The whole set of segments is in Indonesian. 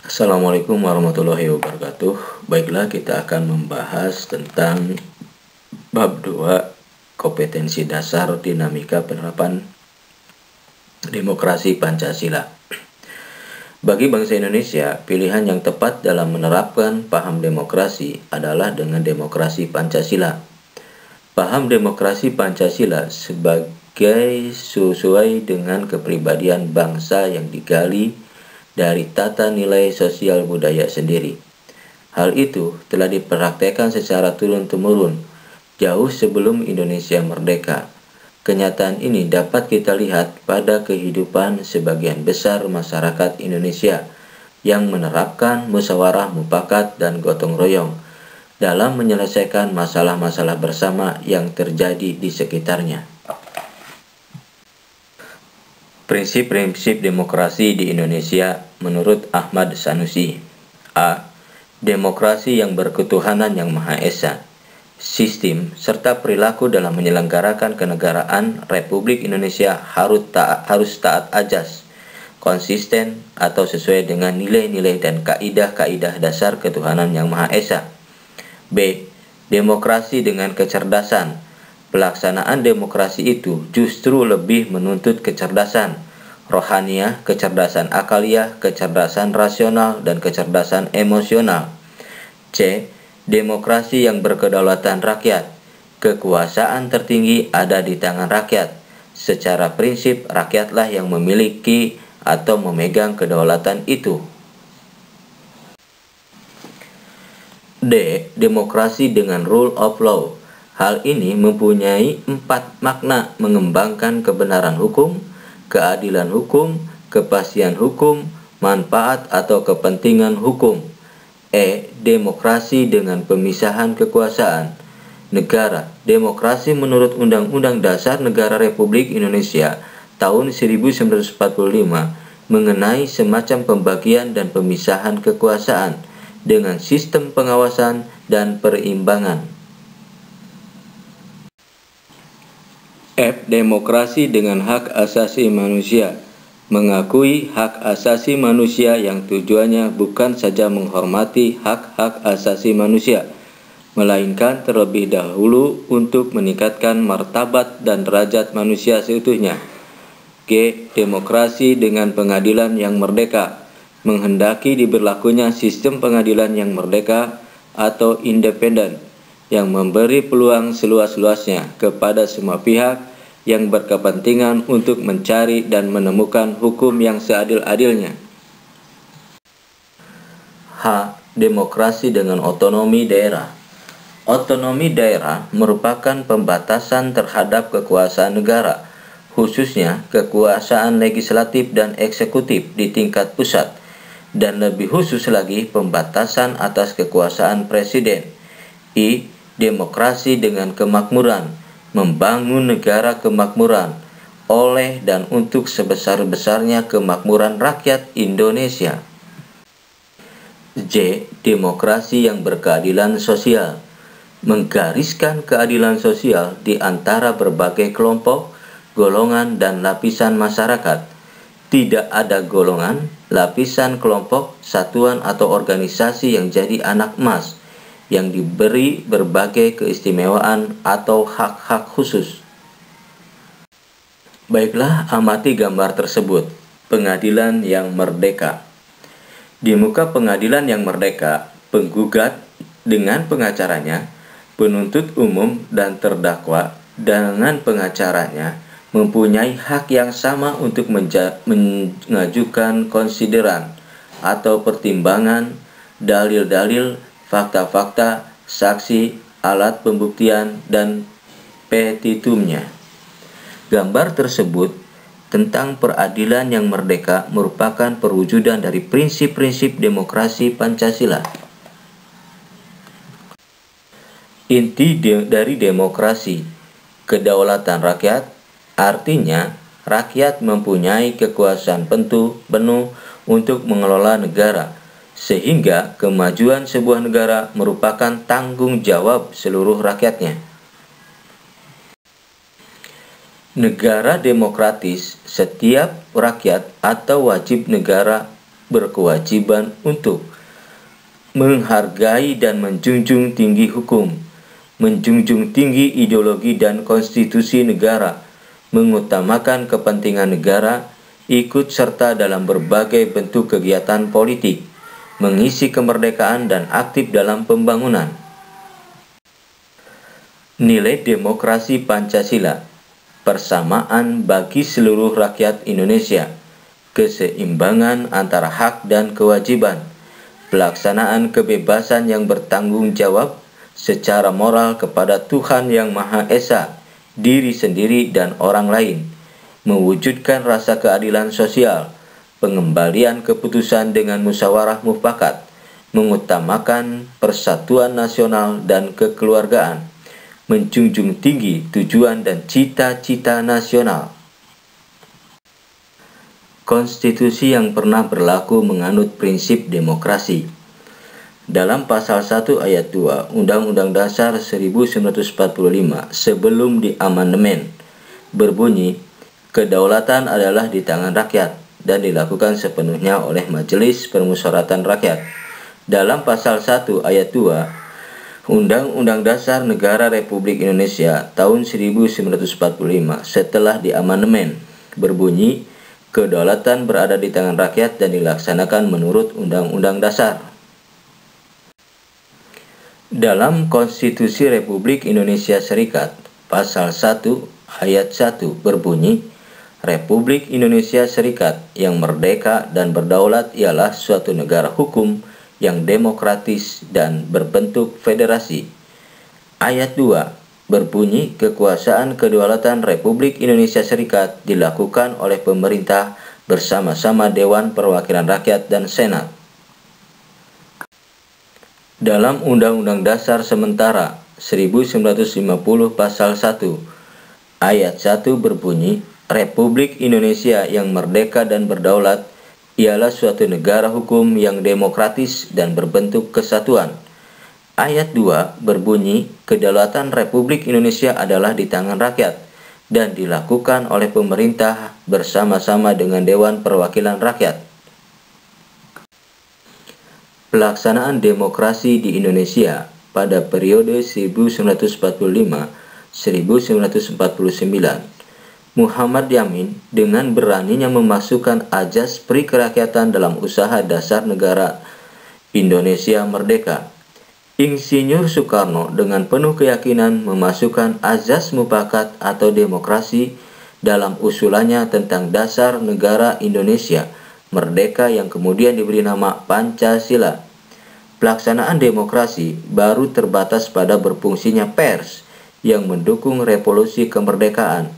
Assalamualaikum warahmatullahi wabarakatuh. Baiklah, kita akan membahas tentang bab 2, kompetensi dasar dinamika penerapan demokrasi Pancasila. Bagi bangsa Indonesia, pilihan yang tepat dalam menerapkan paham demokrasi adalah dengan demokrasi Pancasila. Paham demokrasi Pancasila sebagai sesuai dengan kepribadian bangsa yang digali dari tata nilai sosial budaya sendiri. Hal itu telah dipraktekkan secara turun-temurun jauh sebelum Indonesia merdeka. Kenyataan ini dapat kita lihat pada kehidupan sebagian besar masyarakat Indonesia yang menerapkan musyawarah mufakat dan gotong royong dalam menyelesaikan masalah-masalah bersama yang terjadi di sekitarnya. Prinsip-prinsip demokrasi di Indonesia menurut Ahmad Sanusi. A. Demokrasi yang berketuhanan yang Maha Esa. Sistem serta perilaku dalam menyelenggarakan kenegaraan Republik Indonesia harus taat ajas, konsisten atau sesuai dengan nilai-nilai dan kaidah-kaidah dasar ketuhanan yang Maha Esa. B. Demokrasi dengan kecerdasan. Pelaksanaan demokrasi itu justru lebih menuntut kecerdasan rohaniah, kecerdasan akaliah, kecerdasan rasional, dan kecerdasan emosional. C. Demokrasi yang berkedaulatan rakyat. Kekuasaan tertinggi ada di tangan rakyat. Secara prinsip, rakyatlah yang memiliki atau memegang kedaulatan itu. D. Demokrasi dengan rule of law. Hal ini mempunyai 4 makna: mengembangkan kebenaran hukum, keadilan hukum, kepastian hukum, manfaat atau kepentingan hukum. E. Demokrasi dengan pemisahan kekuasaan. Negara. Demokrasi menurut Undang-Undang Dasar Negara Republik Indonesia tahun 1945 mengenai semacam pembagian dan pemisahan kekuasaan dengan sistem pengawasan dan perimbangan. F. Demokrasi dengan hak asasi manusia. Mengakui hak asasi manusia yang tujuannya bukan saja menghormati hak-hak asasi manusia, melainkan terlebih dahulu untuk meningkatkan martabat dan derajat manusia seutuhnya. G. Demokrasi dengan pengadilan yang merdeka. Menghendaki diberlakunya sistem pengadilan yang merdeka atau independen, yang memberi peluang seluas-luasnya kepada semua pihak yang berkepentingan untuk mencari dan menemukan hukum yang seadil-adilnya. H. Demokrasi dengan otonomi daerah. Otonomi daerah merupakan pembatasan terhadap kekuasaan negara, khususnya kekuasaan legislatif dan eksekutif di tingkat pusat, dan lebih khusus lagi pembatasan atas kekuasaan presiden. I. Demokrasi dengan kemakmuran. Membangun negara kemakmuran oleh dan untuk sebesar-besarnya kemakmuran rakyat Indonesia. J. Demokrasi yang berkeadilan sosial. Menggariskan keadilan sosial di antara berbagai kelompok, golongan, dan lapisan masyarakat. Tidak ada golongan, lapisan, kelompok, satuan, atau organisasi yang jadi anak emas, yang diberi berbagai keistimewaan atau hak-hak khusus. Baiklah, amati gambar tersebut. Pengadilan yang merdeka. Di muka pengadilan yang merdeka, penggugat dengan pengacaranya, penuntut umum dan terdakwa dengan pengacaranya mempunyai hak yang sama untuk mengajukan konsideran atau pertimbangan, dalil-dalil, fakta-fakta, saksi, alat pembuktian, dan petitumnya. Gambar tersebut tentang peradilan yang merdeka merupakan perwujudan dari prinsip-prinsip demokrasi Pancasila. Inti dari demokrasi, kedaulatan rakyat, artinya rakyat mempunyai kekuasaan penuh untuk mengelola negara, sehingga kemajuan sebuah negara merupakan tanggung jawab seluruh rakyatnya. Negara demokratis, setiap rakyat atau wajib negara berkewajiban untuk menghargai dan menjunjung tinggi hukum, menjunjung tinggi ideologi dan konstitusi negara, mengutamakan kepentingan negara, ikut serta dalam berbagai bentuk kegiatan politik, mengisi kemerdekaan dan aktif dalam pembangunan. Nilai demokrasi Pancasila: persamaan bagi seluruh rakyat Indonesia, keseimbangan antara hak dan kewajiban, pelaksanaan kebebasan yang bertanggung jawab secara moral kepada Tuhan Yang Maha Esa, diri sendiri dan orang lain, mewujudkan rasa keadilan sosial, pengembalian keputusan dengan musyawarah mufakat, mengutamakan persatuan nasional dan kekeluargaan, menjunjung tinggi tujuan dan cita-cita nasional. Konstitusi yang pernah berlaku menganut prinsip demokrasi. Dalam pasal 1 ayat 2 Undang-Undang Dasar 1945 sebelum diamandemen berbunyi, kedaulatan adalah di tangan rakyat dan dilakukan sepenuhnya oleh Majelis Permusyawaratan Rakyat. Dalam pasal 1 ayat 2 Undang-Undang Dasar Negara Republik Indonesia tahun 1945 setelah diamandemen berbunyi, kedaulatan berada di tangan rakyat dan dilaksanakan menurut Undang-Undang Dasar. Dalam Konstitusi Republik Indonesia Serikat, pasal 1 ayat 1 berbunyi, Republik Indonesia Serikat yang merdeka dan berdaulat ialah suatu negara hukum yang demokratis dan berbentuk federasi. Ayat 2 berbunyi, kekuasaan kedaulatan Republik Indonesia Serikat dilakukan oleh pemerintah bersama-sama Dewan Perwakilan Rakyat dan Senat. Dalam Undang-Undang Dasar Sementara 1950 pasal 1 ayat 1 berbunyi, Republik Indonesia yang merdeka dan berdaulat ialah suatu negara hukum yang demokratis dan berbentuk kesatuan. Ayat 2 berbunyi, kedaulatan Republik Indonesia adalah di tangan rakyat dan dilakukan oleh pemerintah bersama-sama dengan Dewan Perwakilan Rakyat. Pelaksanaan demokrasi di Indonesia pada periode 1945-1949. Muhammad Yamin dengan beraninya memasukkan azas perikerakyatan dalam usaha dasar negara Indonesia merdeka. Insinyur Soekarno dengan penuh keyakinan memasukkan azas mufakat atau demokrasi dalam usulannya tentang dasar negara Indonesia merdeka yang kemudian diberi nama Pancasila. Pelaksanaan demokrasi baru terbatas pada berfungsinya pers yang mendukung revolusi kemerdekaan.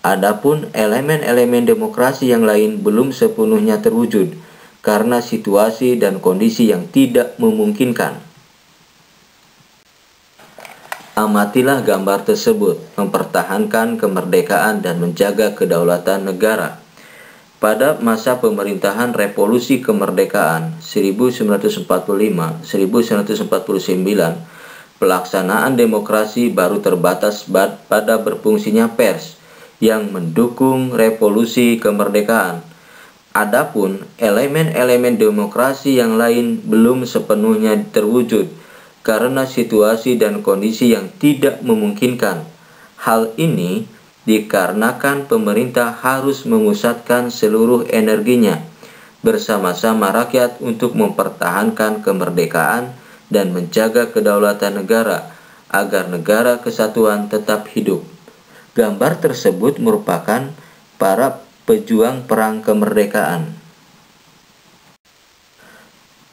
Adapun elemen-elemen demokrasi yang lain belum sepenuhnya terwujud karena situasi dan kondisi yang tidak memungkinkan. Amatilah gambar tersebut, mempertahankan kemerdekaan dan menjaga kedaulatan negara. Pada masa pemerintahan Revolusi Kemerdekaan 1945-1949, pelaksanaan demokrasi baru terbatas pada berfungsinya pers yang mendukung revolusi kemerdekaan. Adapun elemen-elemen demokrasi yang lain belum sepenuhnya terwujud karena situasi dan kondisi yang tidak memungkinkan. Hal ini dikarenakan pemerintah harus memusatkan seluruh energinya bersama-sama rakyat untuk mempertahankan kemerdekaan dan menjaga kedaulatan negara agar negara kesatuan tetap hidup. Gambar tersebut merupakan para pejuang perang kemerdekaan.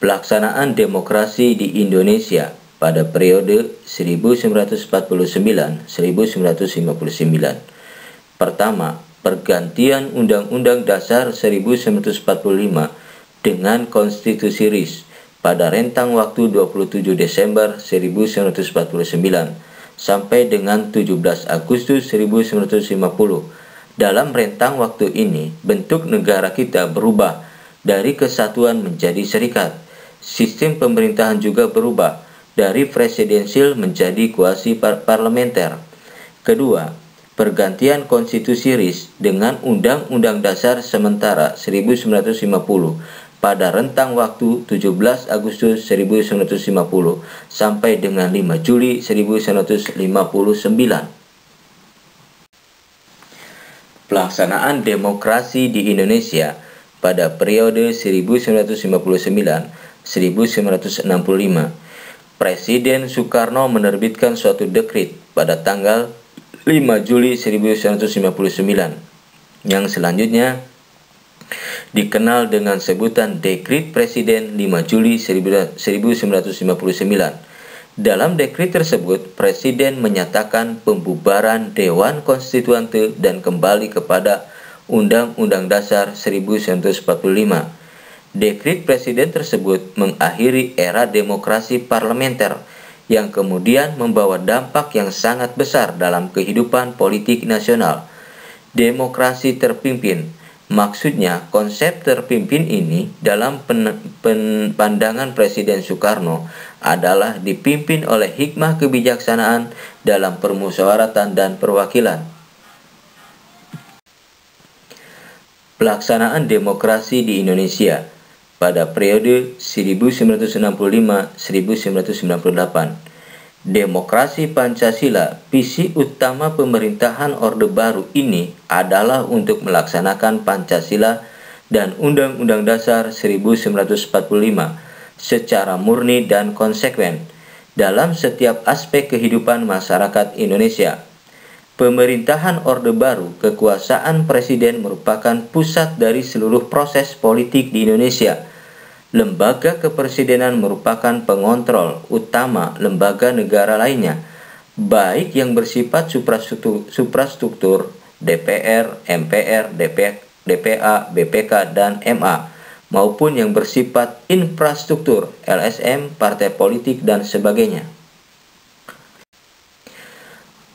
Pelaksanaan demokrasi di Indonesia pada periode 1949-1959. Pertama, pergantian Undang-Undang Dasar 1945 dengan Konstitusi RIS pada rentang waktu 27 Desember 1949 sampai dengan 17 Agustus 1950. Dalam rentang waktu ini, bentuk negara kita berubah dari kesatuan menjadi serikat. Sistem pemerintahan juga berubah dari presidensial menjadi kuasi parlementer. Kedua, pergantian Konstitusi RIS dengan Undang-Undang Dasar Sementara 1950 pada rentang waktu 17 Agustus 1950 sampai dengan 5 Juli 1959. Pelaksanaan demokrasi di Indonesia pada periode 1959-1965. Presiden Soekarno menerbitkan suatu dekrit pada tanggal 5 Juli 1959 yang selanjutnya dikenal dengan sebutan Dekrit Presiden 5 Juli 1959. Dalam dekrit tersebut, Presiden menyatakan pembubaran Dewan Konstituante dan kembali kepada Undang-Undang Dasar 1945. Dekrit Presiden tersebut mengakhiri era demokrasi parlementer yang kemudian membawa dampak yang sangat besar dalam kehidupan politik nasional. Demokrasi terpimpin. Maksudnya, konsep terpimpin ini dalam pandangan Presiden Soekarno adalah dipimpin oleh hikmah kebijaksanaan dalam permusyawaratan dan perwakilan. Pelaksanaan demokrasi di Indonesia pada periode 1965-1998. Demokrasi Pancasila, visi utama pemerintahan Orde Baru ini adalah untuk melaksanakan Pancasila dan Undang-Undang Dasar 1945 secara murni dan konsekuen dalam setiap aspek kehidupan masyarakat Indonesia. Pemerintahan Orde Baru, kekuasaan Presiden merupakan pusat dari seluruh proses politik di Indonesia. Lembaga kepresidenan merupakan pengontrol utama lembaga negara lainnya, baik yang bersifat suprastruktur DPR, MPR, DPA, BPK, dan MA, maupun yang bersifat infrastruktur LSM, partai politik, dan sebagainya.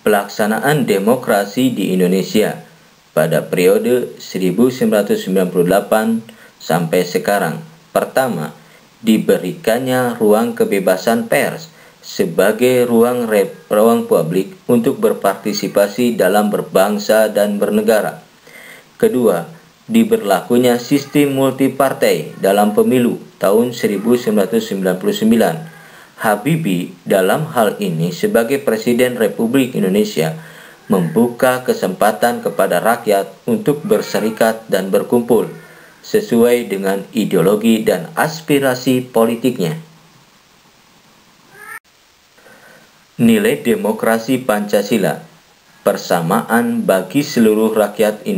Pelaksanaan demokrasi di Indonesia pada periode 1998 sampai sekarang. Pertama, diberikannya ruang kebebasan pers sebagai ruang publik untuk berpartisipasi dalam berbangsa dan bernegara. Kedua, diberlakunya sistem multipartai dalam pemilu tahun 1999. Habibie dalam hal ini sebagai Presiden Republik Indonesia membuka kesempatan kepada rakyat untuk berserikat dan berkumpul sesuai dengan ideologi dan aspirasi politiknya. Nilai demokrasi Pancasila, persamaan bagi seluruh rakyat Indonesia.